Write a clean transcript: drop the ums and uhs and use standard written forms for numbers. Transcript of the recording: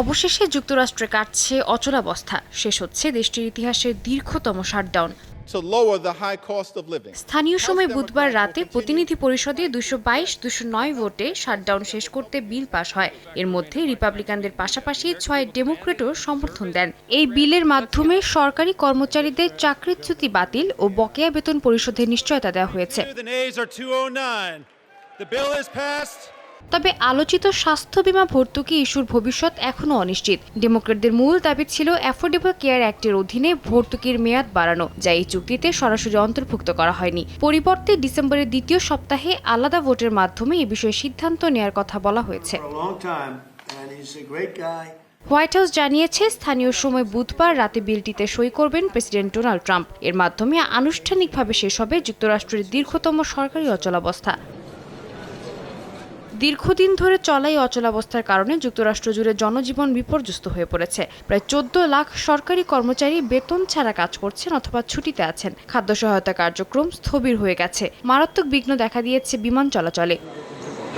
অবশেষে যুক্তরাষ্ট্রে কাটছে অচলাবস্থা, শেষ হচ্ছে দেশটির ইতিহাসের দীর্ঘতম শাটডাউন। স্থানীয় সময় বুধবার রাতে প্রতিনিধি পরিষদে 222-209 ভোটে শাটডাউন শেষ করতে বিল পাস হয়। এর মধ্যে রিপাবলিকানদের পাশাপাশি 6 ডেমোক্রেটও সমর্থন দেন। এই বিলের মাধ্যমে সরকারি কর্মচারীদের চাকরিচ্যুতি বাতিল ও বকেয়া বেতন পরিশোধের নিশ্চয়তা দেওয়া হয়েছে। তবে আলোচিত স্বাস্থ্য বীমা ভর্তুকি ইস্যুর ভবিষ্যৎ এখনও অনিশ্চিত। ডেমোক্রেটদের মূল দাবি ছিল অ্যাফোর্ডেবল কেয়ার অ্যাক্টের অধীনে ভর্তুকির মেয়াদ বাড়ানো, যা এই চুক্তিতে সরাসরি অন্তর্ভুক্ত করা হয়নি। পরিবর্তে ডিসেম্বরের দ্বিতীয় সপ্তাহে আলাদা ভোটের মাধ্যমে এ বিষয়ে সিদ্ধান্ত নেয়ার কথা বলা হয়েছে। হোয়াইট হাউস জানিয়েছে, স্থানীয় সময় বুধবার রাতে বিলটিতে সই করবেন প্রেসিডেন্ট ডোনাল্ড ট্রাম্প। এর মাধ্যমে আনুষ্ঠানিকভাবে শেষ হবে যুক্তরাষ্ট্রের দীর্ঘতম সরকারি অচলাবস্থা। দীর্ঘদিন ধরে চলা এই অচলাবস্থার কারণে যুক্তরাষ্ট্র জুড়ে জনজীবন বিপর্যস্ত হয়ে পড়েছে। প্রায় 14 লাখ সরকারি কর্মচারী বেতন ছাড়া কাজ করছেন অথবা ছুটিতে আছেন। খাদ্য সহায়তা কার্যক্রম স্থবির হয়ে গেছে। মারাত্মক বিঘ্ন দেখা দিয়েছে বিমান চলাচলে।